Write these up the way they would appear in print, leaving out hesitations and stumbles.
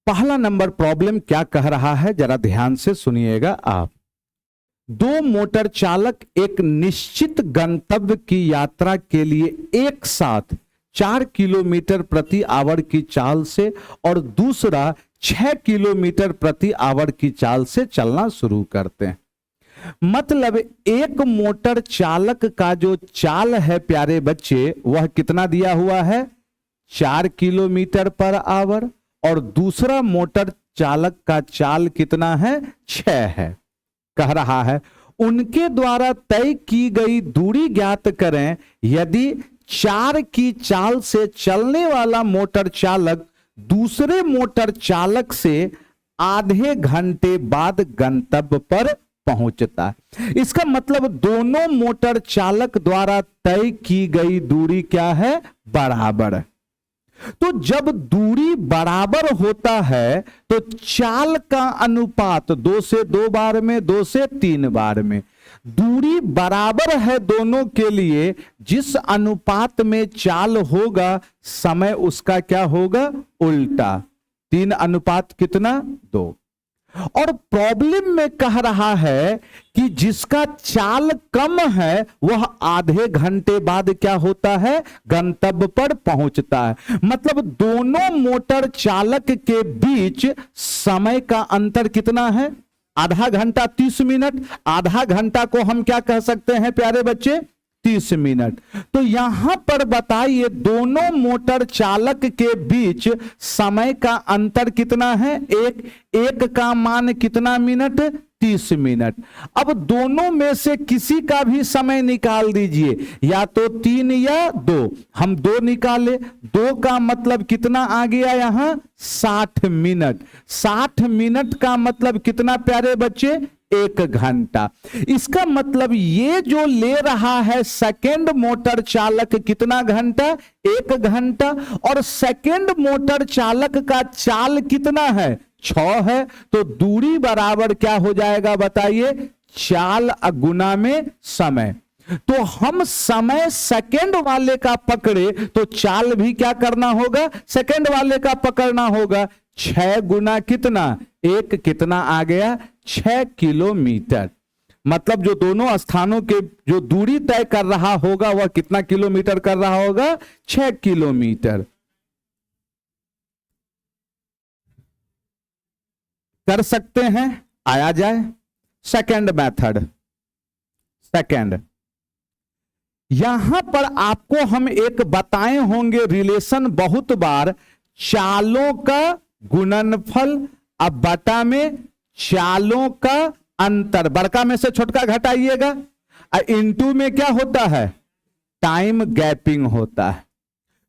पहला number problem क्या कह रहा है, जरा ध्यान से सुनिएगा आप। दो मोटर चालक एक निश्चित गंतव्य की यात्रा के लिए एक साथ 4 किलोमीटर प्रति आवर की चाल से और दूसरा 6 किलोमीटर प्रति आवर की चाल से चलना शुरू करते हैं। मतलब एक मोटर चालक का जो चाल है प्यारे बच्चे, वह कितना दिया हुआ है, 4 किलोमीटर पर आवर, और दूसरा मोटर चालक का चाल कितना है, 6 है। कह रहा है उनके द्वारा तय की गई दूरी ज्ञात करें यदि 4 की चाल से चलने वाला मोटर चालक दूसरे मोटर चालक से आधे घंटे बाद गंतव्य पर पहुंचता है। इसका मतलब दोनों मोटर चालक द्वारा तय की गई दूरी क्या है, बराबर। तो जब दूरी बराबर होता है तो चाल का अनुपात 2 से 2 बार में, 2 से 3 बार में। दूरी बराबर है दोनों के लिए, जिस अनुपात में चाल होगा समय उसका क्या होगा, उल्टा। 3 अनुपात कितना, 2। और प्रॉब्लम में कह रहा है कि जिसका चाल कम है वह आधे घंटे बाद क्या होता है, गंतव्य पर पहुंचता है। मतलब दोनों मोटर चालक के बीच समय का अंतर कितना है, आधा घंटा 30 मिनट। आधा घंटा को हम क्या कह सकते हैं प्यारे बच्चे, 30 मिनट। तो यहां पर बताइए दोनों मोटर चालक के बीच समय का अंतर कितना है, एक का मान कितना मिनट, 30 मिनट। अब दोनों में से किसी का भी समय निकाल दीजिए, या तो 3 या 2। हम 2 निकाले, 2 का मतलब कितना आ गया यहां, 60 मिनट। 60 मिनट का मतलब कितना प्यारे बच्चे, 1 घंटा। इसका मतलब ये जो ले रहा है सेकंड मोटर चालक कितना घंटा, 1 घंटा। और सेकंड मोटर चालक का चाल कितना है, 6 है। तो दूरी बराबर क्या हो जाएगा बताइए, चाल गुना में समय। तो हम समय सेकंड वाले का पकड़े तो चाल भी क्या करना होगा, सेकंड वाले का पकड़ना होगा। 6 गुना कितना, 1 कितना आ गया, 6 किलोमीटर। मतलब जो दोनों स्थानों के जो दूरी तय कर रहा होगा वह कितना किलोमीटर कर रहा होगा, 6 किलोमीटर। कर सकते हैं, आया जाए सेकंड मेथड। सेकंड, यहां पर आपको हम एक बताए होंगे रिलेशन बहुत बार, चालों का गुणनफल अब बटा में चालों का अंतर, बड़का में से छोटका घटाइएगा, इनटू में क्या होता है, टाइम गैपिंग होता है।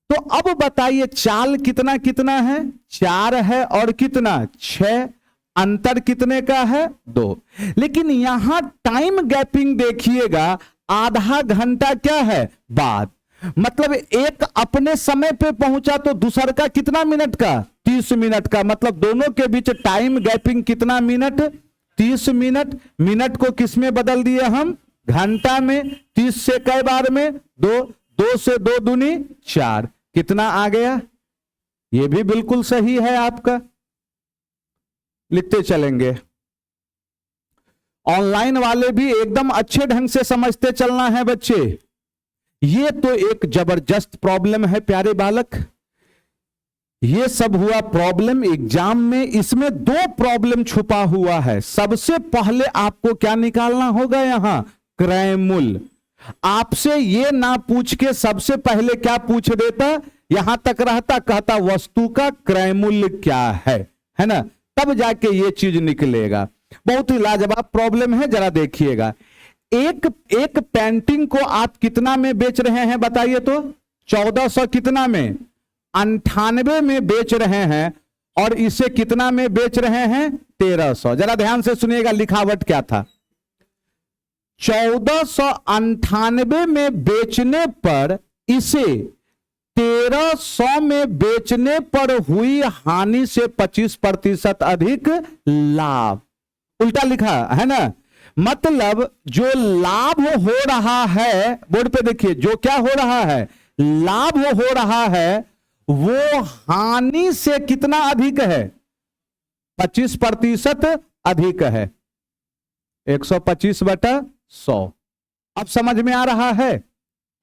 तो अब बताइए चाल कितना कितना है, 4 है और कितना 6, अंतर कितने का है, 2। लेकिन यहां टाइम गैपिंग देखिएगा, आधा घंटा क्या है, बाद। मतलब एक अपने समय पे पहुंचा तो दूसर का कितना मिनट का, 30 मिनट का। मतलब दोनों के बीच टाइम गैपिंग कितना मिनट, 30 मिनट। मिनट को किस में बदल दिए हम, घंटा में। 30 से कई बार में, 2। 2 से 2 दूनी 4, कितना आ गया, यह भी बिल्कुल सही है आपका। लिखते चलेंगे। ऑनलाइन वाले भी एकदम अच्छे ढंग से समझते चलना है बच्चे। ये तो एक जबरदस्त प्रॉब्लम है प्यारे बालक। ये सब हुआ प्रॉब्लम एग्जाम में, इसमें 2 प्रॉब्लम छुपा हुआ है। सबसे पहले आपको क्या निकालना होगा, यहां क्रय मूल्य। आपसे ये ना पूछ के सबसे पहले क्या पूछ देता, यहां तक रहता, कहता वस्तु का क्रय मूल्य क्या है ना, तब जाके ये चीज निकलेगा। बहुत ही लाजवाब प्रॉब्लम है, जरा देखिएगा। एक पेंटिंग को आप कितना में बेच रहे हैं बताइए तो, 1400 कितना में, 98 में बेच रहे हैं, और इसे कितना में बेच रहे हैं, 1300। जरा ध्यान से सुनिएगा लिखावट क्या था। 1498 में बेचने पर इसे 1300 में बेचने पर हुई हानि से 25% अधिक लाभ। उल्टा लिखा है ना, मतलब जो लाभ हो रहा है, बोर्ड पे देखिए, जो क्या हो रहा है, लाभ हो रहा है, वो हानि से कितना अधिक है, 25% अधिक है। 125/100। अब समझ में आ रहा है?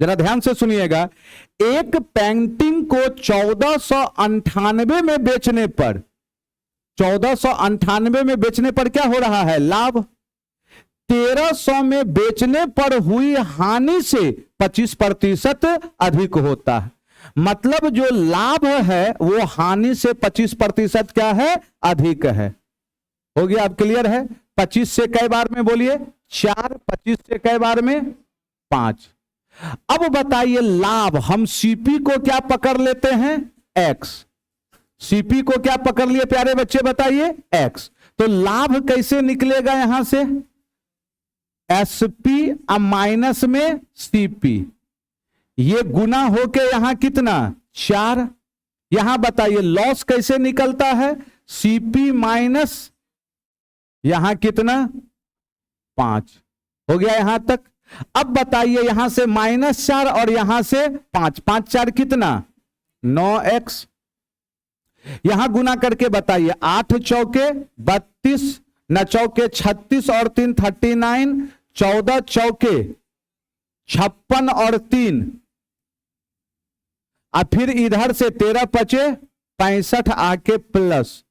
जरा ध्यान से सुनिएगा। एक पेंटिंग को 1498 में बेचने पर, 1498 में बेचने पर क्या हो रहा है? लाभ। 1300 में बेचने पर हुई हानि से 25% अधिक होता है। मतलब जो लाभ है वो हानि से 25% क्या है? अधिक है। हो गया? अब क्लियर है? 25 से कई बार में बोलिए? 4। 25 से कई बार में? 5। अब बताइए लाभ, हम सीपी को क्या पकड़ लेते हैं? एक्स। सीपी को क्या पकड़ लिए प्यारे बच्चे? बताइए, एक्स। तो लाभ कैसे निकलेगा यहां से? एसपी अब माइनस में सीपी, ये गुना होके यहां कितना? 4। यहां बताइए लॉस कैसे निकलता है? सीपी माइनस यहां कितना? 5। हो गया यहां तक? अब बताइए यहां से -4 और यहां से 5, 5 4 कितना? 9x। यहां गुना करके बताइए, 8 चौके 32, 9 चौके 36 और 3 39, 14 चौके 56 और 3, अब फिर इधर से 13 पचे 65 आके प्लस,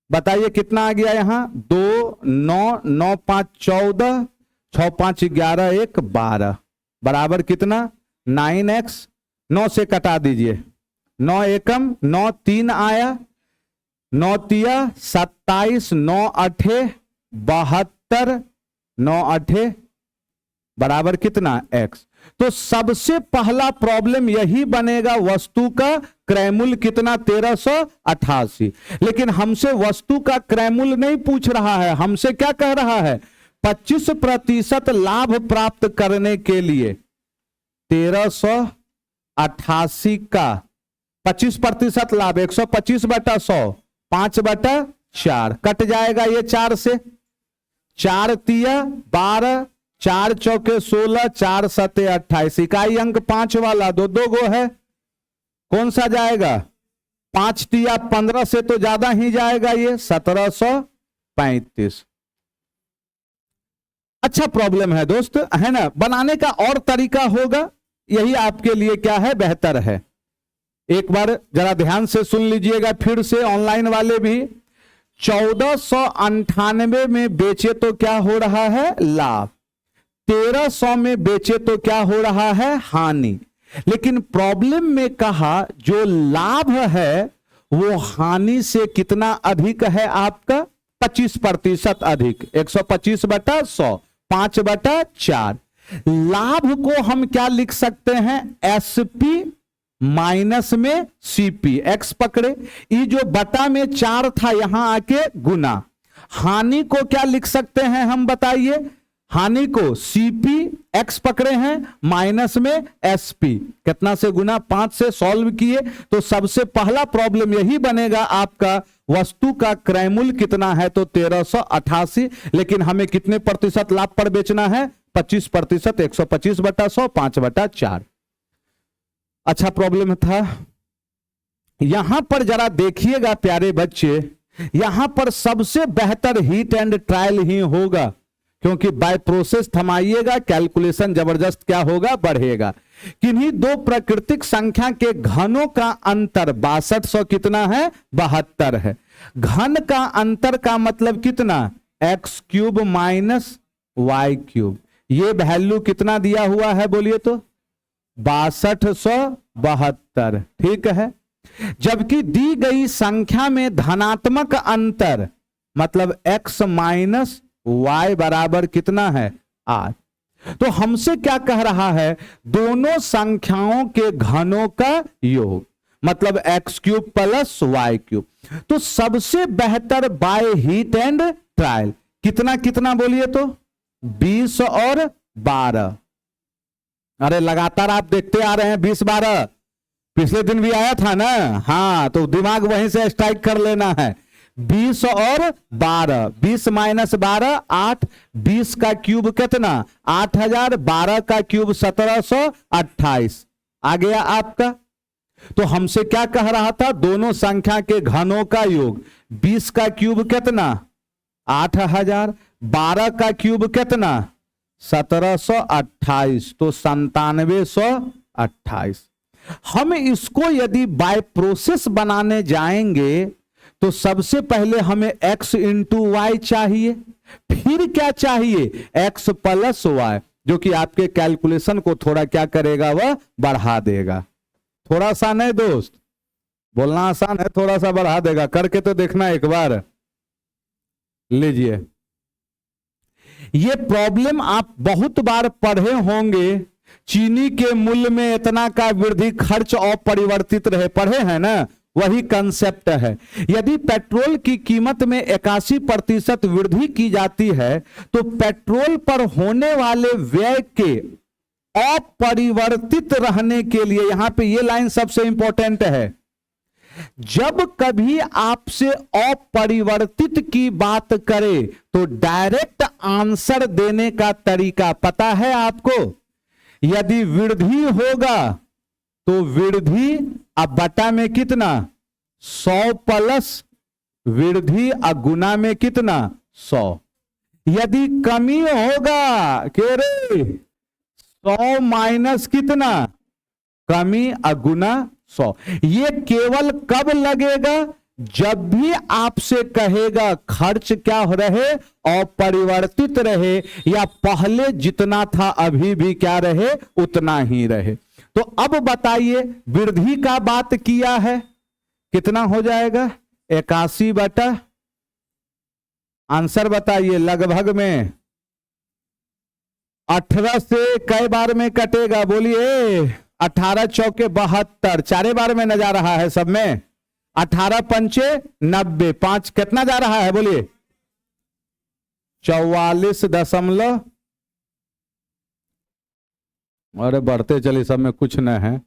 बताइए कितना आ गया यहां? 2 9 9 5 14, 6 5 11 1 12 बराबर कितना? 9x। 9 से कटा दीजिए, 9 एकम 9 3 आया, 9 तिया 27, 9 8 72, 9 8 बराबर कितना? x। तो सबसे पहला प्रॉब्लम यही बनेगा, वस्तु का क्रय मूल्य कितना? 1388। लेकिन हमसे वस्तु का क्रय मूल्य नहीं पूछ रहा है, हमसे क्या कह रहा है? 25% लाभ प्राप्त करने के लिए 1388 का 25% लाभ 125/100, 5/4 कट जाएगा ये 4 से। 4 तिया 12, 4 चौके 16, 4 सते 28। इकाई अंक 5 वाला 2 गो है, कौन सा जाएगा? 5 तिया 15 से तो ज्यादा ही जाएगा ये, 1735। अच्छा प्रॉब्लम है दोस्त, है ना? बनाने का और तरीका होगा, यही आपके लिए क्या है? बेहतर है। एक बार जरा ध्यान से सुन लीजिएगा फिर से, ऑनलाइन वाले भी। 1498 में बेचे तो क्या हो रहा है? लाभ। 1300 में बेचे तो क्या हो रहा है? हानि। लेकिन प्रॉब्लम में कहा जो लाभ है वो हानि से कितना अधिक है आपका? 25% अधिक। 125/100, 5/4। लाभ को हम क्या लिख सकते हैं? एसपी माइनस में सीपी। एक्स पकड़े, ये जो बटा में 4 था यहां आके गुना। हानि को क्या लिख सकते हैं हम? बताइए। हानि को सीपी एक्स पकड़े हैं माइनस में एसपी, कितना से गुना? 5 से। सॉल्व किए तो सबसे पहला प्रॉब्लम यही बनेगा आपका, वस्तु का क्रय मूल्य कितना है? तो 1388। लेकिन हमें कितने प्रतिशत लाभ पर बेचना है? 25%। 125/100, 5/4। अच्छा प्रॉब्लम था। यहां पर जरा देखिएगा प्यारे बच्चे, यहां पर सबसे बेहतर हीट एंड ट्रायल ही होगा, क्योंकि बाय प्रोसेस थमाइएगा, कैलकुलेशन जबरदस्त क्या होगा? बढ़ेगा। किन्हीं दो प्राकृतिक संख्या के घनों का अंतर 6200 कितना है? 72 है। घन का अंतर का मतलब कितना? x³ minus y³। ये वैल्यू कितना दिया हुआ है बोलिए तो? 6272। ठीक है। जबकि दी गई संख्या में धनात्मक अंतर मतलब x माइनस y बराबर कितना है? 8। तो हमसे क्या कह रहा है? दोनों संख्याओं के घनों का योग मतलब x³ प्लस y³। तो सबसे बेहतर बाय हीट एंड ट्रायल कितना कितना बोलिए तो? 20 और 12। अरे लगातार आप देखते आ रहे हैं 20 12, पिछले दिन भी आया था ना। हाँ, तो दिमाग वहीं से स्ट्राइक कर लेना है। 20 और 12, 20 माइनस 12 8, 20 का क्यूब कितना? 8000, 12 का क्यूब 1728 आ गया आपका। तो हमसे क्या कह रहा था, दोनों संख्या के घनों का योग। 20 का क्यूब कितना, 8000। 12 का क्यूब कितना, 1728, तो 9728। हम इसको यदि बाय प्रोसेस बनाने जाएंगे तो सबसे पहले हमें x इंटू वाई चाहिए, फिर क्या चाहिए, x प्लस वाई, जो कि आपके कैलकुलेशन को थोड़ा क्या करेगा, वह बढ़ा देगा। थोड़ा सा नहीं दोस्त, बोलना आसान है, थोड़ा सा बढ़ा देगा, करके तो देखना एक बार। लीजिए, ये प्रॉब्लम आप बहुत बार पढ़े होंगे, चीनी के मूल्य में इतना का वृद्धि, खर्च अपरिवर्तित रहे, पढ़े हैं ना, वही कंसेप्ट है। यदि पेट्रोल की कीमत में 81% वृद्धि की जाती है तो पेट्रोल पर होने वाले व्यय के अपरिवर्तित रहने के लिए, यहां पे ये लाइन सबसे इंपॉर्टेंट है, जब कभी आपसे अपरिवर्तित की बात करे तो डायरेक्ट आंसर देने का तरीका पता है आपको। यदि वृद्धि होगा तो वृद्धि अब बटा में कितना, 100 प्लस वृद्धि अगुना में कितना, 100। यदि कमी होगा के रे 100 माइनस कितना, कमी अगुना 100। ये केवल कब लगेगा, जब भी आपसे कहेगा खर्च क्या रहे, अपरिवर्तित रहे, या पहले जितना था अभी भी क्या रहे, उतना ही रहे। तो अब बताइए, वृद्धि का बात किया है, कितना हो जाएगा, 81 बटा, आंसर बताइए, लगभग में 18 से कई बार में कटेगा, बोलिए, 18 चौके 72, चारे बार में न जा रहा है सब में, 18 पंचे 90, 5 कितना जा रहा है, बोलिए, 44 अरे बढ़ते चलिए, सब में कुछ न है।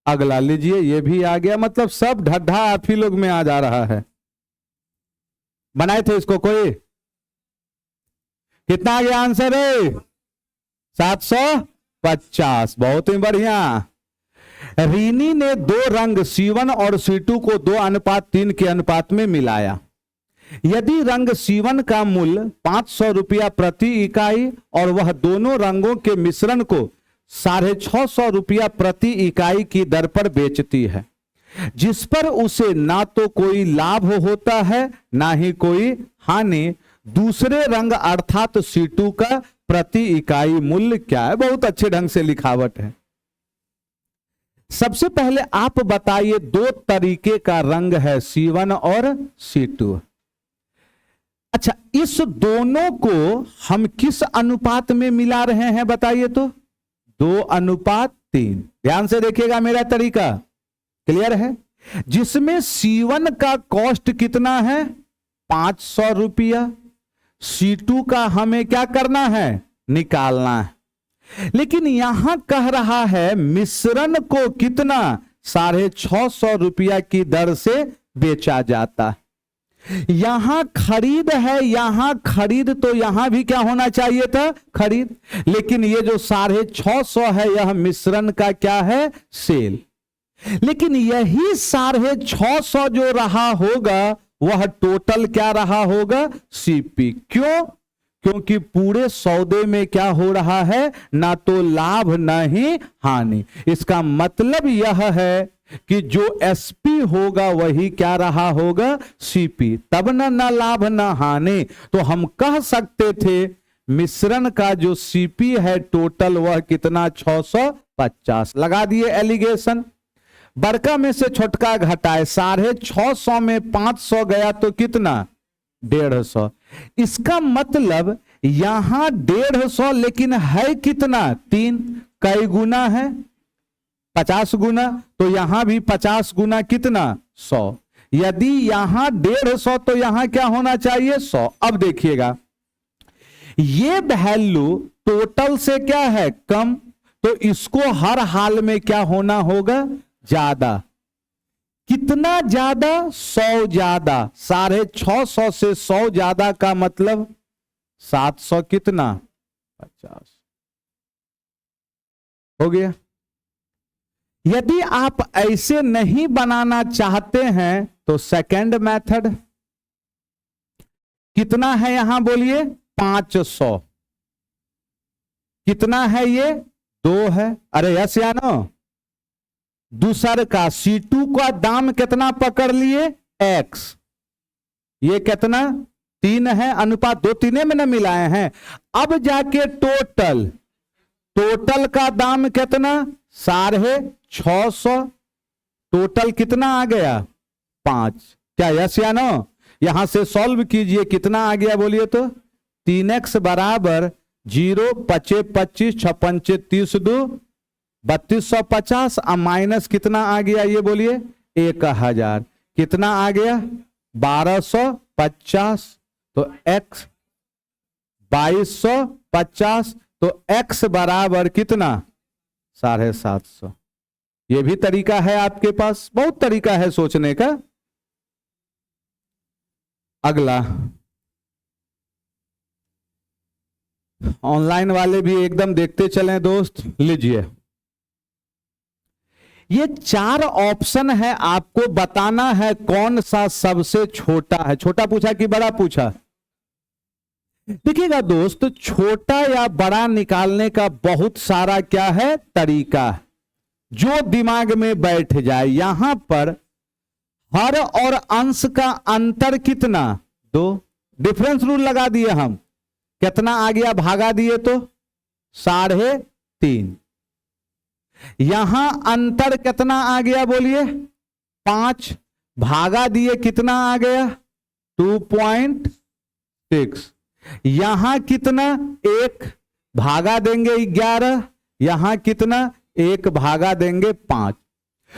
अगला लीजिए, ये भी आ गया, मतलब सब ढड्ढा आप ही लोग में आ जा रहा है। बनाए थे इसको कोई, कितना आ गया आंसर है, 750, बहुत ही बढ़िया। रीनी ने दो रंग C1 और C2 को 2:3 के अनुपात में मिलाया। यदि रंग C1 का मूल्य 500 रुपया प्रति इकाई और वह दोनों रंगों के मिश्रण को 650 रुपया प्रति इकाई की दर पर बेचती है, जिस पर उसे ना तो कोई लाभ होता है ना ही कोई हानि, दूसरे रंग अर्थात C2 का प्रति इकाई मूल्य क्या है। बहुत अच्छे ढंग से लिखावट है। सबसे पहले आप बताइए, दो तरीके का रंग है C1 और C2। अच्छा, इस दोनों को हम किस अनुपात में मिला रहे हैं बताइए तो, 2:3। ध्यान से देखिएगा, मेरा तरीका क्लियर है। जिसमें C1 का कॉस्ट कितना है, 500 रुपया, C2 का हमें क्या करना है, निकालना है। लेकिन यहां कह रहा है मिश्रण को कितना, 650 रुपया की दर से बेचा जाता है। यहां खरीद है, यहां खरीद, तो यहां भी क्या होना चाहिए था, खरीद। लेकिन ये जो 650 है, यह मिश्रण का क्या है, सेल। लेकिन यही 650 जो रहा होगा वह टोटल क्या रहा होगा, सीपी। क्यों, क्योंकि पूरे सौदे में क्या हो रहा है, ना तो लाभ ना ही हानि। इसका मतलब यह है कि जो एसपी होगा वही क्या रहा होगा, सीपी, तब ना लाभ ना हानि। तो हम कह सकते थे मिश्रण का जो सीपी है टोटल वह कितना, 650। लगा दिए एलिगेशन। बड़का में से छोटका घटाए, 650 में 500 गया तो कितना, 150। इसका मतलब यहां 150, लेकिन है कितना, 3। कई गुना है, 50 गुना, तो यहां भी 50 गुना कितना, 100। यदि यहां 150 तो यहां क्या होना चाहिए, 100। अब देखिएगा, ये वैल्यू टोटल से क्या है, कम, तो इसको हर हाल में क्या होना होगा, ज्यादा। कितना ज्यादा, 100 ज्यादा। 650 से 100 ज्यादा का मतलब 700 कितना, 50 हो गया। यदि आप ऐसे नहीं बनाना चाहते हैं तो सेकंड मेथड कितना है यहां बोलिए 500, कितना है ये 2 है। अरे यस या नो। दूसर का C2 का दाम कितना पकड़ लिए x, ये कितना 3 है, अनुपात 2 3 में न मिलाए हैं। अब जाके टोटल का दाम कितना 650, टोटल कितना आ गया 5। क्या यस या नो। यहां से सॉल्व कीजिए कितना आ गया बोलिए तो 3x बराबर 0 5 25 6 5 30 2 3250 और माइनस कितना आ गया ये बोलिए 1000, कितना आ गया 1250, तो x 2250, तो x बराबर कितना 750। ये भी तरीका है आपके पास, बहुत तरीका है सोचने का। अगला, ऑनलाइन वाले भी एकदम देखते चलें दोस्त, लीजिए ये 4 ऑप्शन है, आपको बताना है कौन सा सबसे छोटा है। छोटा पूछा कि बड़ा पूछा। देखिएगा दोस्त, छोटा या बड़ा निकालने का बहुत सारा क्या है तरीका, जो दिमाग में बैठ जाए। यहां पर हर और अंश का अंतर कितना 2, डिफरेंस रूल लगा दिए हम, कितना आ गया भागा दिए तो 3.5। यहां अंतर कितना आ गया बोलिए 5, भागा दिए कितना आ गया 2.6। यहां कितना 1, भागा देंगे 11, यहां कितना 1 भागा देंगे 5।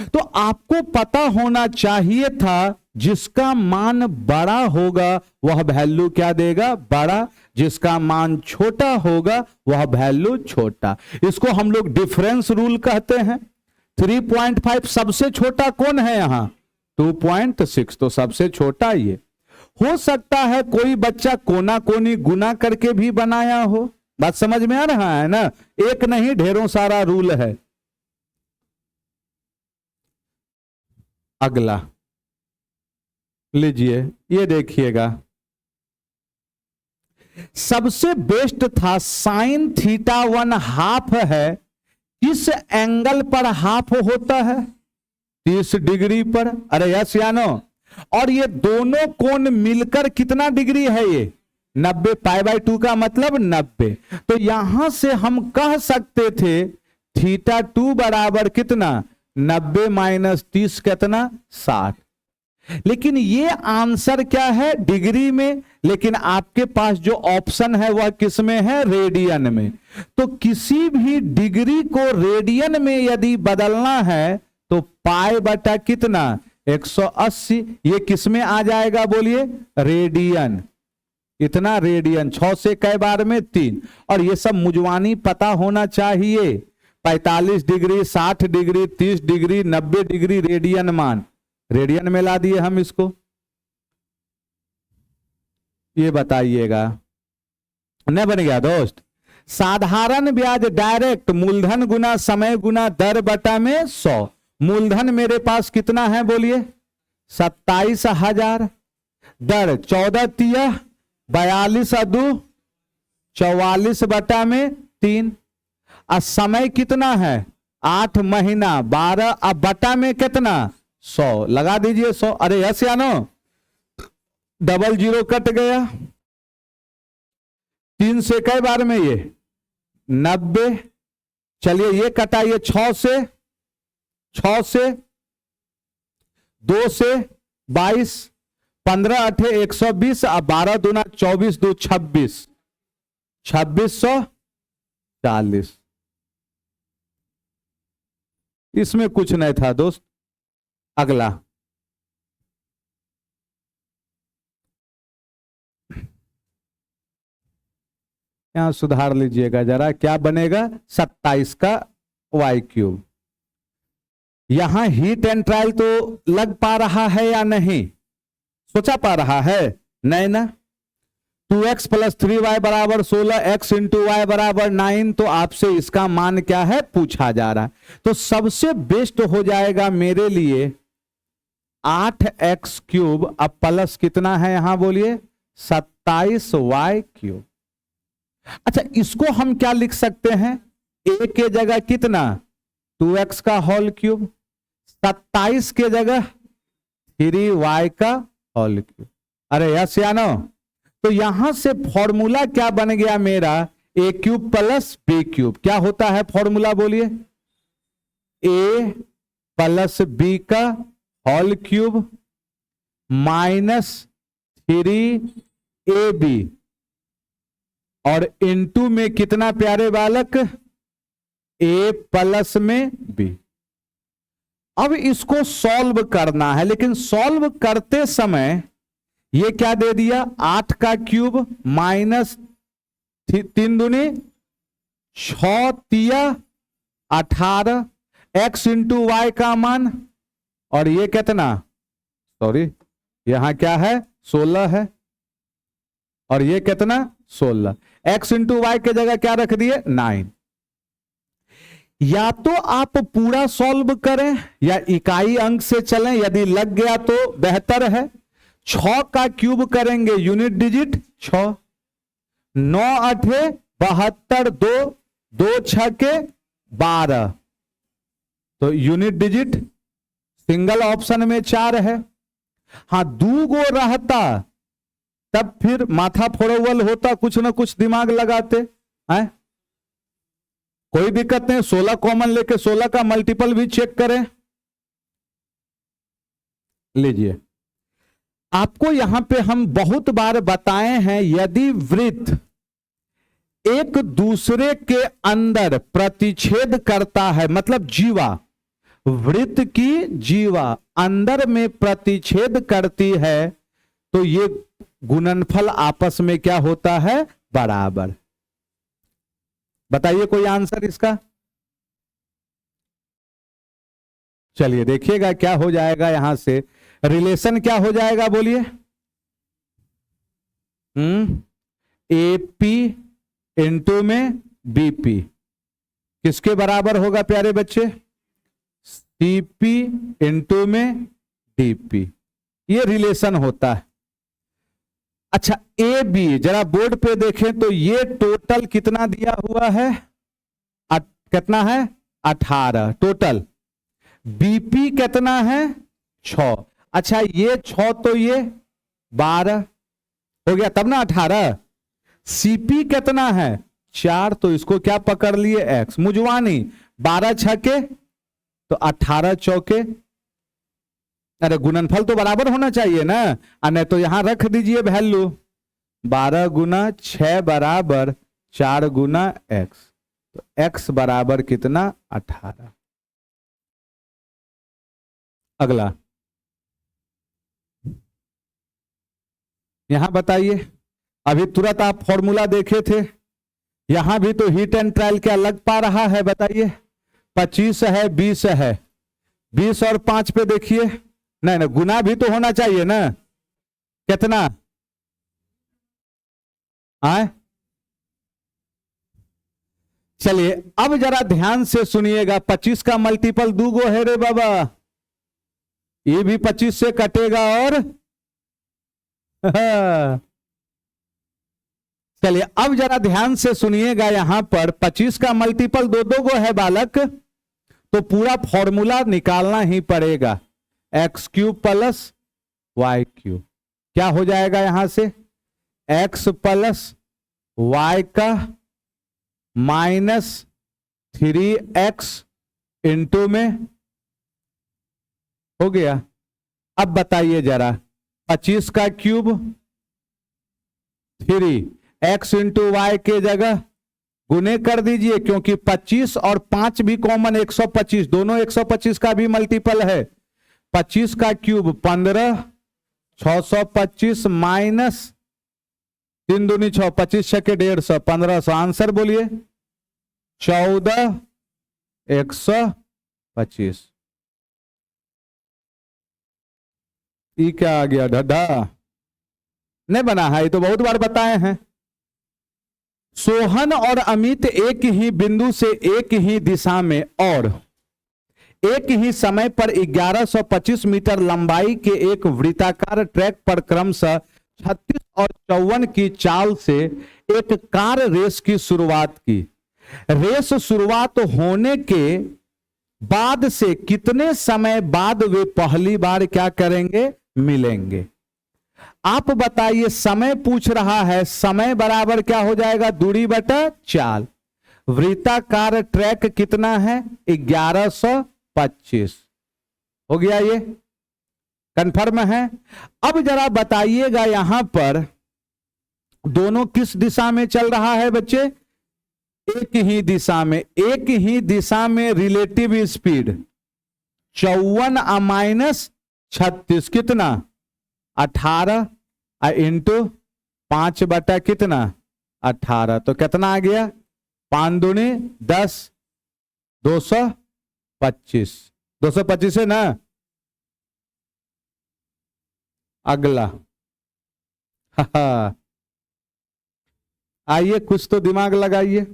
तो आपको पता होना चाहिए था जिसका मान बड़ा होगा वह वैल्यू क्या देगा बड़ा, जिसका मान छोटा होगा वह वैल्यू छोटा। इसको हम लोग डिफरेंस रूल कहते हैं। 3.5 सबसे छोटा कौन है यहां 2.6, तो सबसे छोटा ये। हो सकता है कोई बच्चा कोना कोनी गुना करके भी बनाया हो, बात समझ में आ रहा है ना। एक नहीं ढेरों सारा रूल है। अगला लीजिए, ये देखिएगा सबसे बेस्ट था साइन θ1 है, किस एंगल पर हाफ होता है 30 डिग्री पर। अरे यस या नो। और ये दोनों कोण मिलकर कितना डिग्री है ये 90, π/2 का मतलब 90। तो यहां से हम कह सकते थे θ2 बराबर कितना 90 - 30 कितना 60। लेकिन ये आंसर क्या है डिग्री में, लेकिन आपके पास जो ऑप्शन है वह किस में है रेडियन में। तो किसी भी डिग्री को रेडियन में यदि बदलना है तो π/, कितना 180, ये किस में आ जाएगा बोलिए रेडियन। इतना रेडियन 6 से कई बार में 3। और ये सब मुजवानी पता होना चाहिए। 45 degree 60 degree 30 degree 90 degree radian मान, रेडियन में ला दिए हम इसको। ये बताइएगा नहीं बन गया दोस्त। साधारण ब्याज डायरेक्ट मूलधन गुना समय गुना दर बटा में 100। मूलधन मेरे पास कितना है बोलिए 27,000, दर 14 तिया 42 2 44 बटा में 3, और समय कितना है 8 महीना 12, अब बटा में कितना 100 लगा दीजिए 100। अरे यस या नो। 00 कट गया 3 से कई बार में ये 90। चलिए ये कटाइए 6 से 2 से 22, 15 8 120, और 12 दूना 24 2 26, 2640। इसमें कुछ नहीं था दोस्त। अगला यहां सुधार लीजिएगा जरा, क्या बनेगा 27 का y³। यहां हीट एंड ट्रायल तो लग पा रहा है या नहीं, सोचा पा रहा है नहीं ना। 2x प्लस 3y बराबर 16, x इंटू वाई बराबर 9। तो आपसे इसका मान क्या है पूछा जा रहा है। तो सबसे बेस्ट हो जाएगा मेरे लिए 8x क्यूब, अब प्लस कितना है यहां बोलिए 27y क्यूब। अच्छा, इसको हम क्या लिख सकते हैं, a के जगह कितना 2x का होल क्यूब, 27 के जगह 3y का होल क्यूब। अरे यस या नो? तो यहां से फॉर्मूला क्या बन गया मेरा, a cube plus b cube. क्या होता है फॉर्मूला बोलिए, a प्लस b का होल क्यूब माइनस 3ab और इनटू में कितना प्यारे बालक, a प्लस में b। अब इसको सॉल्व करना है, लेकिन सॉल्व करते समय ये क्या दे दिया 8 का क्यूब माइनस 3 दूनी 6 तिया 18, x इंटू वाई का मान, और ये कितना, सॉरी यहां क्या है 16 है, और ये कितना 16, x इंटू वाई के जगह क्या रख दिए 9। या तो आप पूरा सॉल्व करें या इकाई अंक से चलें, यदि लग गया तो बेहतर है। 6 का क्यूब करेंगे यूनिट डिजिट 6, 9 8 72, 2 2 6 के 12, तो यूनिट डिजिट सिंगल ऑप्शन में 4 है। हाँ, 2 गो रहता तब फिर माथा फोड़वल होता, कुछ ना कुछ दिमाग लगाते हैं, कोई दिक्कत नहीं। 16 कॉमन लेके 16 का मल्टीपल भी चेक करें। लीजिए, आपको यहां पे हम बहुत बार बताए हैं, यदि वृत्त एक दूसरे के अंदर प्रतिच्छेद करता है, मतलब जीवा, वृत्त की जीवा अंदर में प्रतिच्छेद करती है, तो ये गुणनफल आपस में क्या होता है बराबर। बताइए कोई आंसर इसका। चलिए देखिएगा क्या हो जाएगा, यहां से रिलेशन क्या हो जाएगा बोलिए, AP इंटू में BP किसके बराबर होगा प्यारे बच्चे, CP इंटू में DP, ये रिलेशन होता है। अच्छा, AB जरा बोर्ड पे देखें तो ये टोटल कितना दिया हुआ है, कितना है 18 टोटल, BP कितना है 6। अच्छा, ये 6 तो ये 12 हो गया तब ना 18। CP कितना है 4, तो इसको क्या पकड़ लिए x, मुजवानी 12 छके तो 18 चौके, अरे गुणनफल तो बराबर होना चाहिए ना, नहीं तो यहां रख दीजिए वैल्यू 12 गुना 6 बराबर 4 गुना x, तो x बराबर कितना 18। अगला यहां बताइए, अभी तुरंत आप फॉर्मूला देखे थे, यहां भी तो हीट एंड ट्रायल क्या लग पा रहा है बताइए, 25 है 20 है, 20 और 5 पे देखिए, नहीं ना गुना भी तो होना चाहिए ना, कितना आए। चलिए अब जरा ध्यान से सुनिएगा, 25 का मल्टीपल 2 गो है रे बाबा, ये भी 25 से कटेगा और चलिए अब जरा ध्यान से सुनिएगा, यहां पर 25 का मल्टीपल 2 गो है बालक, तो पूरा फॉर्मूला निकालना ही पड़ेगा, x cube plus y cube. क्या हो जाएगा यहां से, एक्स प्लस वाई का माइनस 3x इंटू में हो गया। अब बताइए जरा, 25 का क्यूब 3x इंटू वाई के जगह गुने कर दीजिए, क्योंकि 25 और 5 भी कॉमन 125, दोनों 125 का भी मल्टीपल है। 25 का क्यूब 15, 625 माइनस 3 दूनी 6, 25 6 के 150, 1500, आंसर बोलिए 14,125। ये क्या आ गया ढड्ढा, नहीं बना है, ये तो बहुत बार बताए हैं। सोहन और अमित एक ही बिंदु से एक ही दिशा में और एक ही समय पर 1125 मीटर लंबाई के एक वृत्ताकार ट्रैक पर क्रमशः 36 और 54 की चाल से एक कार रेस की शुरुआत की। रेस शुरुआत होने के बाद से कितने समय बाद वे पहली बार क्या करेंगे, मिलेंगे? आप बताइए, समय पूछ रहा है, समय बराबर क्या हो जाएगा, दूरी बटा चाल। वृत्ताकार ट्रैक कितना है, 1125 हो गया, ये कंफर्म है। अब जरा बताइएगा यहां पर दोनों किस दिशा में चल रहा है बच्चे, एक ही दिशा में। एक ही दिशा में रिलेटिव स्पीड 54 माइनस 36 कितना, 18 इंटू 5 बटा कितना 18, तो कितना आ गया, 5 दूनी 10, 225। 225 है ना। अगला आइए कुछ तो दिमाग लगाइए।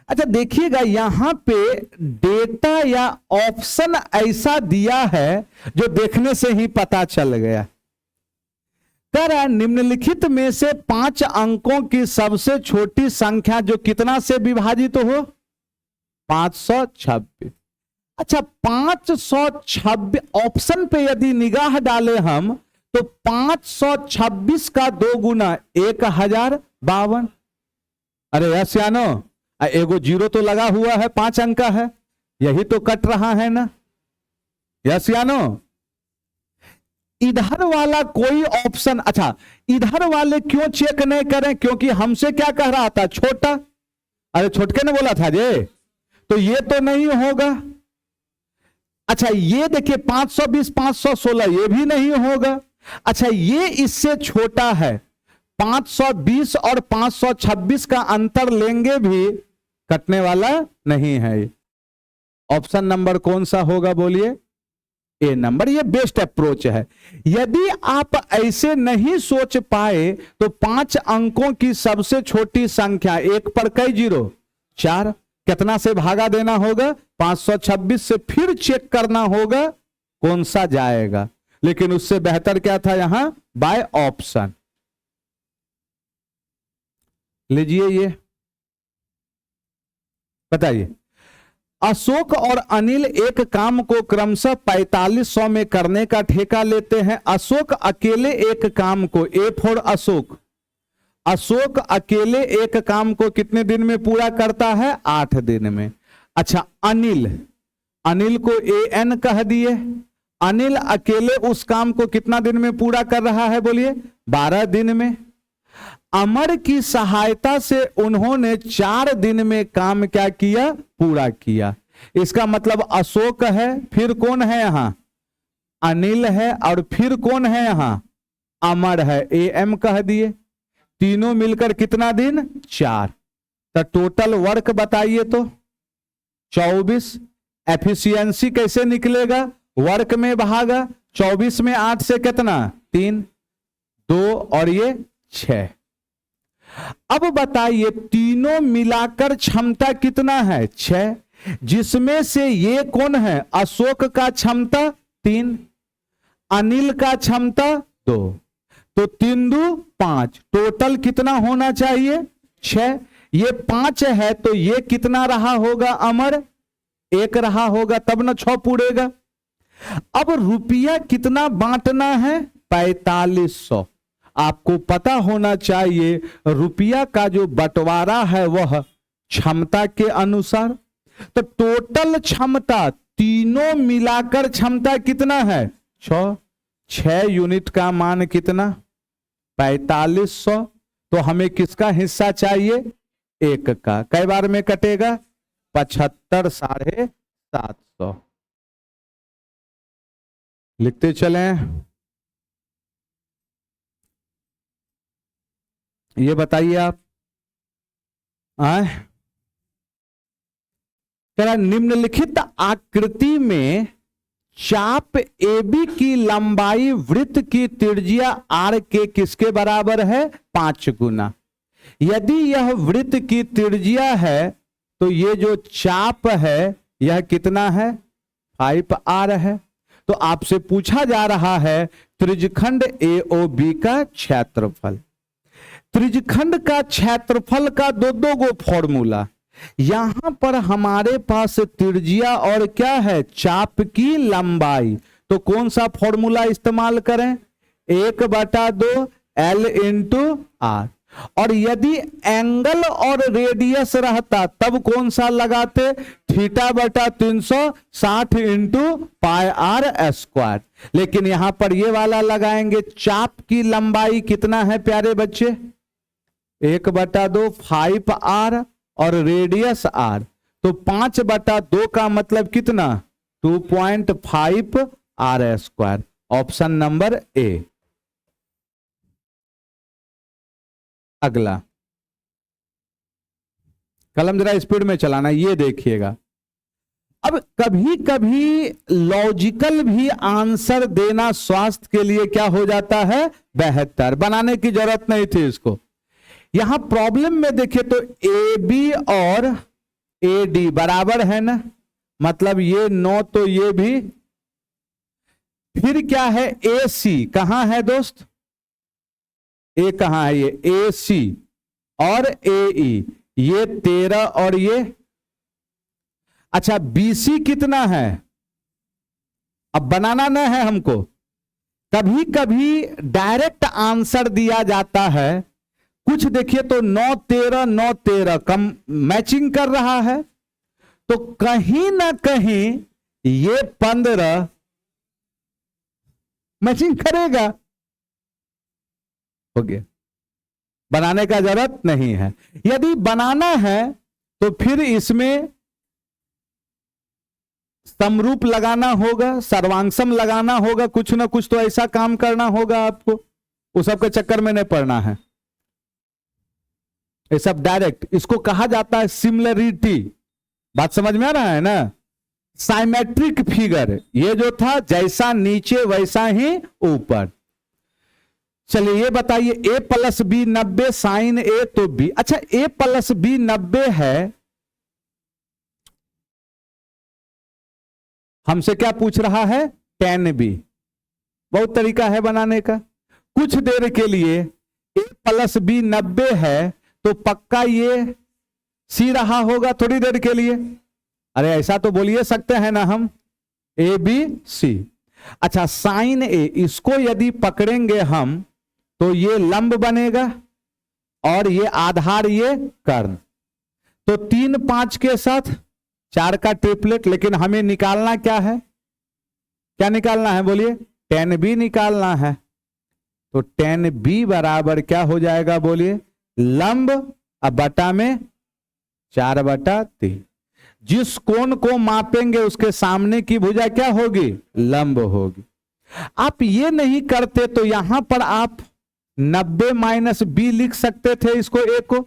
अच्छा देखिएगा यहां पे डेटा या ऑप्शन ऐसा दिया है जो देखने से ही पता चल गया। कह रहा है निम्नलिखित में से 5 अंकों की सबसे छोटी संख्या जो कितना से विभाजित हो, 526। अच्छा 526 ऑप्शन पे यदि निगाह डाले हम तो 526 का 2 गुना 1052। अरे यस या नो, एगो जीरो तो लगा हुआ है, 5 अंक का है, यही तो कट रहा है ना, यस या नो। इधर वाला कोई ऑप्शन, अच्छा इधर वाले क्यों चेक नहीं करें, क्योंकि हमसे क्या कह रहा था, छोटा। अरे छोटके ने बोला था जे, तो ये तो नहीं होगा। अच्छा ये देखिए 520 516 ये भी नहीं होगा। अच्छा ये इससे छोटा है, 520 और 526 का अंतर लेंगे भी कटने वाला नहीं है। ऑप्शन नंबर कौन सा होगा बोलिए, ए नंबर। ये बेस्ट अप्रोच है। यदि आप ऐसे नहीं सोच पाए तो 5 अंकों की सबसे छोटी संख्या, एक पर कई जीरो, 4, कितना से भागा देना होगा, 526 से, फिर चेक करना होगा कौन सा जाएगा। लेकिन उससे बेहतर क्या था यहां, बाय ऑप्शन। लीजिए ये बताइए, अशोक और अनिल एक काम को क्रमशः 4500 में करने का ठेका लेते हैं। अशोक अकेले एक काम को, ए फॉर अशोक, अशोक अकेले एक काम को कितने दिन में पूरा करता है, 8 दिन में। अच्छा अनिल, अनिल को एन कह दिए, अनिल अकेले उस काम को कितना दिन में पूरा कर रहा है बोलिए, 12 दिन में। अमर की सहायता से उन्होंने 4 दिन में काम क्या किया, पूरा किया। इसका मतलब अशोक है, फिर कौन है यहां, अनिल है, और फिर कौन है यहां, अमर है, एम कह दिए। तीनों मिलकर कितना दिन, 4। तो टोटल वर्क बताइए तो 24। एफिशिएंसी कैसे निकलेगा, वर्क में भागा 24 में 8 से कितना, 3, 2 और ये 6। अब बताइए तीनों मिलाकर क्षमता कितना है, 6, जिसमें से ये कौन है, अशोक का क्षमता 3, अनिल का क्षमता 2, तो 3 2 5, टोटल कितना होना चाहिए, 6। ये 5 है तो ये कितना रहा होगा, अमर 1 रहा होगा, तब ना 6 पूरेगा। अब रुपया कितना बांटना है, 4500। आपको पता होना चाहिए रुपया का जो बंटवारा है वह क्षमता के अनुसार। तो टोटल क्षमता तीनों मिलाकर क्षमता कितना है, 6 यूनिट का मान कितना, 4500। तो हमें किसका हिस्सा चाहिए, 1 का। कई बार में कटेगा, 75 750। लिखते चलें। ये बताइए आप, निम्नलिखित आकृति में चाप AB की लंबाई वृत्त की त्रिज्या R के किसके बराबर है? 5 गुना। यदि यह वृत्त की त्रिज्या है तो ये जो चाप है यह कितना है? 5R है। तो आपसे पूछा जा रहा है त्रिज्यखंड AOB का क्षेत्रफल। त्रिज्यखंड का क्षेत्रफल का दो गो फॉर्मूला। यहां पर हमारे पास त्रिज्या और क्या है? चाप की लंबाई। तो कौन सा फॉर्मूला इस्तेमाल करें? 1/2 L इंटू R। और यदि एंगल और रेडियस रहता तब कौन सा लगाते? θ/360 इंटू πr²। लेकिन यहां पर ये वाला लगाएंगे। चाप की लंबाई कितना है प्यारे बच्चे? 1/2 5R और रेडियस R। तो 5/2 का मतलब कितना? 2.5R²। Option number A. अगला, कलम जरा स्पीड में चलाना, ये देखिएगा। अब कभी कभी लॉजिकल भी आंसर देना स्वास्थ्य के लिए क्या हो जाता है? बेहतर। बनाने की जरूरत नहीं थी इसको। यहां प्रॉब्लम में देखिए तो AB और AD बराबर है ना, मतलब ये 9 तो ये भी। फिर क्या है? AC कहां है दोस्त? ए कहां है? ये AC और AE, ये 13 और ये। अच्छा, BC कितना है? अब बनाना न है हमको। कभी कभी डायरेक्ट आंसर दिया जाता है। कुछ देखिए तो 9 13 9 13 कम मैचिंग कर रहा है, तो कहीं ना कहीं ये 15 मैचिंग करेगा। हो गया, बनाने का जरूरत नहीं है। यदि बनाना है तो फिर इसमें समरूप लगाना होगा, सर्वांशम लगाना होगा, कुछ ना कुछ तो ऐसा काम करना होगा आपको। उस सब के चक्कर में नहीं पड़ना है। ये सब डायरेक्ट, इसको कहा जाता है सिमिलरिटी। बात समझ में आ रहा है ना? साइमेट्रिक फिगर, ये जो था जैसा नीचे वैसा ही ऊपर। चलिए ये बताइए, A+B 90 साइन A तो B। अच्छा, A+B 90 है, हमसे क्या पूछ रहा है? tan B। बहुत तरीका है बनाने का। कुछ देर के लिए A+B 90 है तो पक्का ये C रहा होगा थोड़ी देर के लिए। अरे ऐसा तो बोलिए सकते हैं ना हम, ABC। अच्छा, साइन A, इसको यदि पकड़ेंगे हम तो ये लंब बनेगा और ये आधार, ये कर्ण। तो 3 5 के साथ 4 का ट्रिपलेट। लेकिन हमें निकालना क्या है? क्या निकालना है बोलिए? tan B निकालना है। तो tan B बराबर क्या हो जाएगा बोलिए? लंब अब बटा में 4/3। जिस कोण को मापेंगे उसके सामने की भुजा क्या होगी? लंब होगी। आप ये नहीं करते तो यहां पर आप 90 माइनस B लिख सकते थे इसको A को।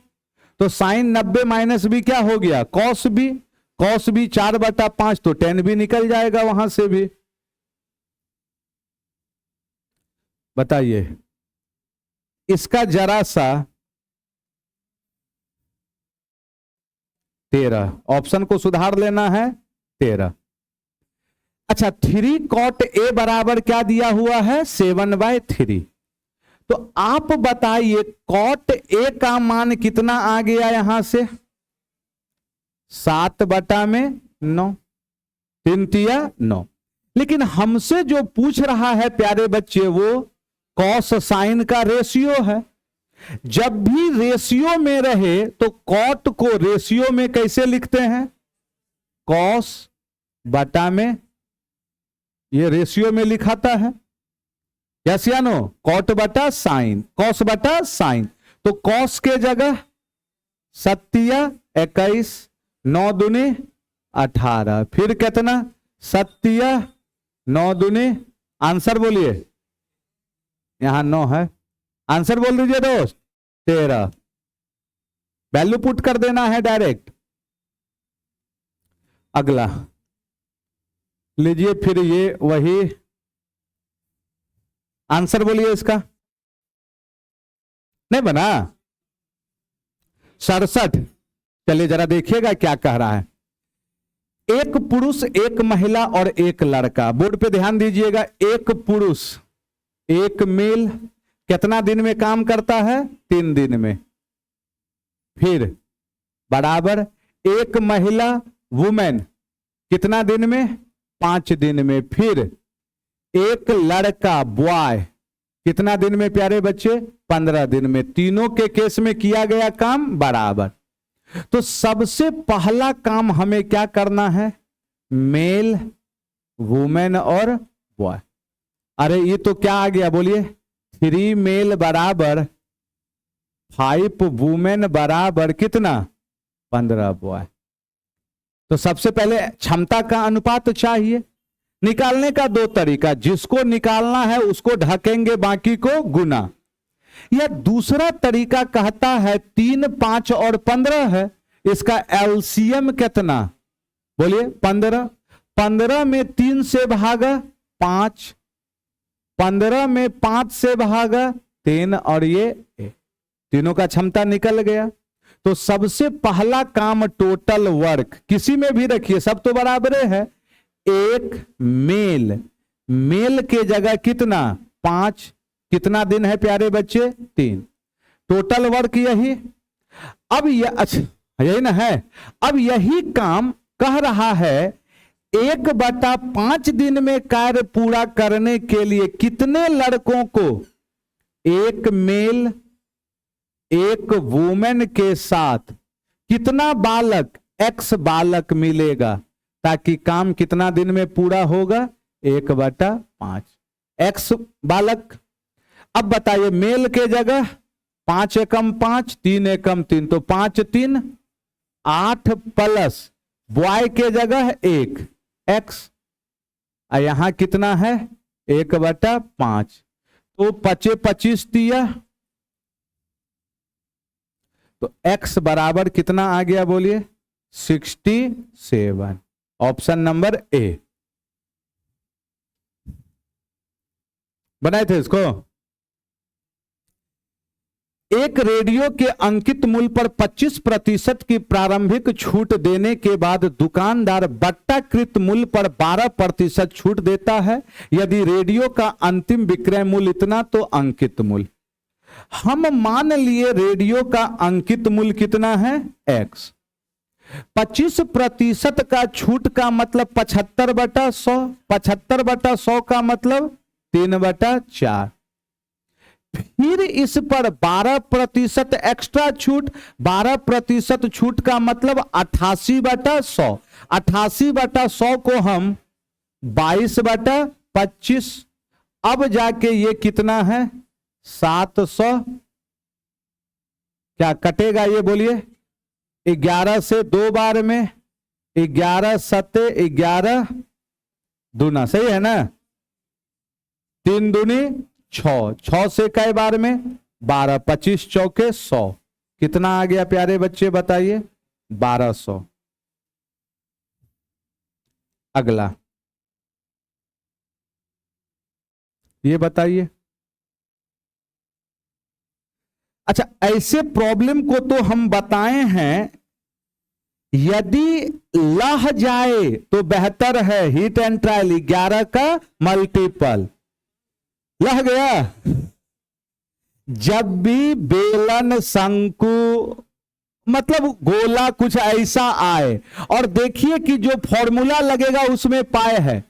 तो साइन 90 माइनस B क्या हो गया? Cos B। कॉस B 4/5, तो tan B निकल जाएगा वहां से भी। बताइए, इसका जरा सा 13, ऑप्शन को सुधार लेना है 13। अच्छा, 3 cot A बराबर क्या दिया हुआ है? 7/3। तो आप बताइए cot A का मान कितना आ गया यहां से? 7/9, 3 तिया 9। लेकिन हमसे जो पूछ रहा है प्यारे बच्चे वो कॉस साइन का रेशियो है। जब भी रेशियो में रहे तो कॉट को रेशियो में कैसे लिखते हैं? कॉस बटा में, ये रेशियो में लिखाता है। यस या नो? कॉट बटा साइन, कॉस बटा साइन। तो कॉस के जगह 7 21, 9 दूनी 18, फिर कितना? 7 9 दूनी, आंसर बोलिए। यहां 9 है, आंसर बोल दीजिए दोस्त। 13, वैल्यू पुट कर देना है डायरेक्ट। अगला लीजिए फिर ये वही आंसर बोलिए इसका। नहीं बना 67। चलिए जरा देखिएगा क्या कह रहा है। एक पुरुष, एक महिला और एक लड़का। बोर्ड पे ध्यान दीजिएगा। एक पुरुष, एक मेल कितना दिन में काम करता है? 3 दिन में। फिर बराबर एक महिला, वुमेन, कितना दिन में? 5 दिन में। फिर एक लड़का, बॉय, कितना दिन में प्यारे बच्चे? 15 दिन में। तीनों के केस में किया गया काम बराबर। तो सबसे पहला काम हमें क्या करना है? मेल, वुमेन और बॉय। अरे ये तो क्या आ गया बोलिए? 3 मेल बराबर 5 वुमेन बराबर कितना? 15 बॉय। तो सबसे पहले क्षमता का अनुपात चाहिए। निकालने का 2 तरीका, जिसको निकालना है उसको ढकेंगे, बाकी को गुना। यह दूसरा तरीका कहता है 3, 5 और 15 है। इसका एलसीएम कितना? बोलिए 15। 15 में 3 से भागा 5, 15 में 5 से भागा 3 और ये तीनों का क्षमता निकल गया। तो सबसे पहला काम टोटल वर्क, किसी में भी रखिए सब तो बराबर है। एक मेल, मेल के जगह कितना? 5, कितना दिन है प्यारे बच्चे? 3। टोटल वर्क यही। अब यह अच्छा यही ना है। अब यही काम कह रहा है 1/5 दिन में कार्य पूरा करने के लिए कितने लड़कों को, एक मेल एक वुमेन के साथ कितना बालक, x बालक मिलेगा, ताकि काम कितना दिन में पूरा होगा? 1/5 x बालक। अब बताइए मेल के जगह 5 एकम 5, 3 एकम 3, तो 5 3 8 प्लस बॉय के जगह 1 x, यहां कितना है? 1/5। तो 5 25 दिया, तो x बराबर कितना आ गया बोलिए? 67। Option number A. बनाए थे इसको। एक रेडियो के अंकित मूल्य पर 25% की प्रारंभिक छूट देने के बाद दुकानदार बट्टाकृत मूल्य पर 12% छूट देता है। यदि रेडियो का अंतिम विक्रय मूल्य इतना, तो अंकित मूल्य। हम मान लिए रेडियो का अंकित मूल्य कितना है? x। 25% का छूट का मतलब 75/100, 75/100 का मतलब 3/4। फिर इस पर 12% एक्स्ट्रा छूट, 12% छूट का मतलब 88/100, 88/100 को हम 22/25। अब जाके ये कितना है? 700। क्या कटेगा ये बोलिए? 11 से 2 बार में 11 7 11 दूना, सही है ना? 3 दूनी 6, 6 से कई बार में? 12, 25 चौके 100। कितना आ गया प्यारे बच्चे बताइए? 1200। अगला ये बताइए। अच्छा, ऐसे प्रॉब्लम को तो हम बताए हैं, यदि लह जाए तो बेहतर है। हीट एंड ट्रायल 11 का मल्टीपल। लह गया? जब भी बेलन, शंकु, मतलब गोला कुछ ऐसा आए और देखिए कि जो फॉर्मूला लगेगा उसमें पाए है,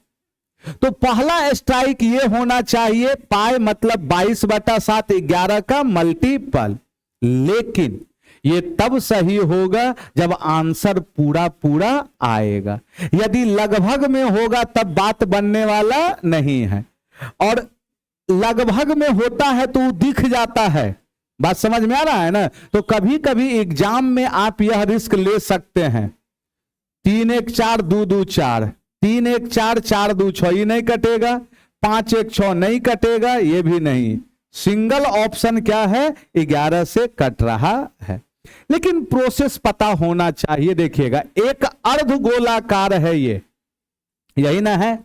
तो पहला स्ट्राइक ये होना चाहिए पाए मतलब 22/7 11 का मल्टीपल। लेकिन ये तब सही होगा जब आंसर पूरा पूरा आएगा। यदि लगभग में होगा तब बात बनने वाला नहीं है, और लगभग में होता है तो दिख जाता है। बात समझ में आ रहा है ना? तो कभी कभी एग्जाम में आप यह रिस्क ले सकते हैं। 3 1 4 2 2 4, 3 1 4 4 2 6, ये नहीं कटेगा। 5 1 6 नहीं कटेगा, ये भी नहीं। सिंगल ऑप्शन क्या है? 11 से कट रहा है। लेकिन प्रोसेस पता होना चाहिए। देखिएगा, एक अर्ध गोलाकार है ये, यही ना है।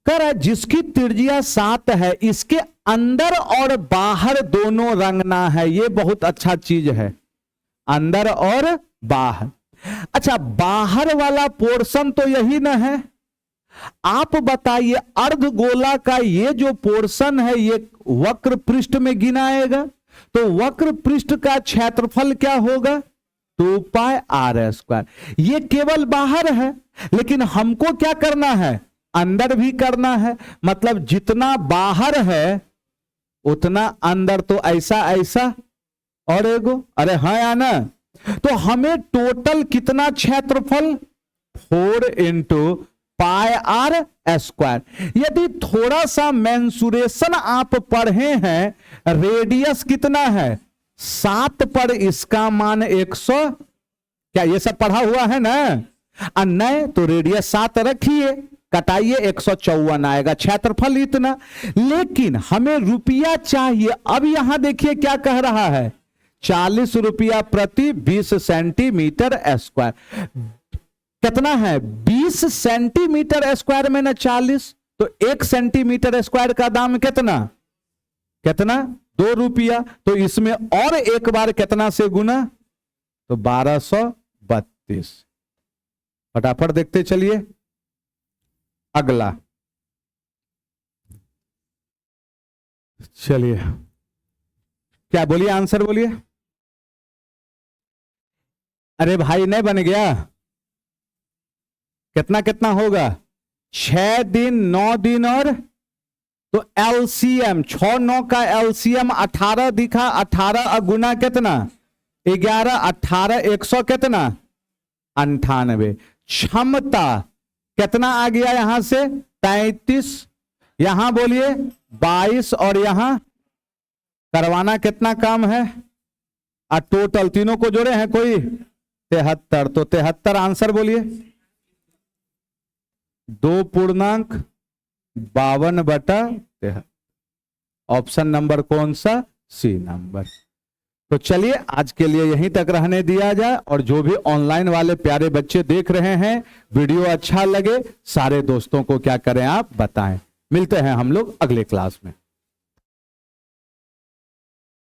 कह रहा है जिसकी त्रिज्या 7 है, इसके अंदर और बाहर दोनों रंगना है। ये बहुत अच्छा चीज है, अंदर और बाहर। अच्छा, बाहर वाला पोर्शन तो यही ना है। आप बताइए अर्धगोला का ये जो पोर्शन है, ये वक्र पृष्ठ में गिनाएगा, तो वक्र पृष्ठ का क्षेत्रफल क्या होगा? 2 पाई आर स्क्वायर। ये केवल बाहर है, लेकिन हमको क्या करना है? अंदर भी करना है। मतलब जितना बाहर है उतना अंदर। तो ऐसा ऐसा और एगो, अरे हाँ या ना? तो हमें टोटल कितना क्षेत्रफल? 4 इंटू पाई आर स्क्वायर। यदि थोड़ा सा मेंसुरेशन आप पढ़े हैं, रेडियस कितना है? 7 पर इसका मान 100। क्या ये सब पढ़ा हुआ है ना? नहीं तो रेडियस 7 रखिए, कटाइए 154 आएगा, क्षेत्रफल इतना। लेकिन हमें रुपया चाहिए। अब यहां देखिए क्या कह रहा है, 40 रुपया प्रति 20 सेंटीमीटर स्क्वायर। कितना है? 20 सेंटीमीटर स्क्वायर में ना 40, तो 1 सेंटीमीटर स्क्वायर का दाम कितना? कितना? 2 रुपया। तो इसमें और एक बार कितना से गुना? तो 1232। फटाफट देखते चलिए अगला। चलिए क्या बोलिए, आंसर बोलिए। अरे भाई नहीं बन गया? कितना कितना होगा? 6 दिन 9 दिन और तो एलसीएम 6 9 का एलसीएम 18 दिखा। 18 गुना कितना? 11। 18 100 कितना? 98। क्षमता कितना आ गया यहां से? 33। यहां बोलिए 22 और यहां करवाना कितना काम है? टोटल तीनों को जोड़े हैं कोई? 73। तो 73 आंसर बोलिए। 2.52/73। ऑप्शन नंबर कौन सा? C number. तो चलिए आज के लिए यहीं तक रहने दिया जाए। और जो भी ऑनलाइन वाले प्यारे बच्चे देख रहे हैं, वीडियो अच्छा लगे सारे दोस्तों को क्या करें आप बताएं। मिलते हैं हम लोग अगले क्लास में।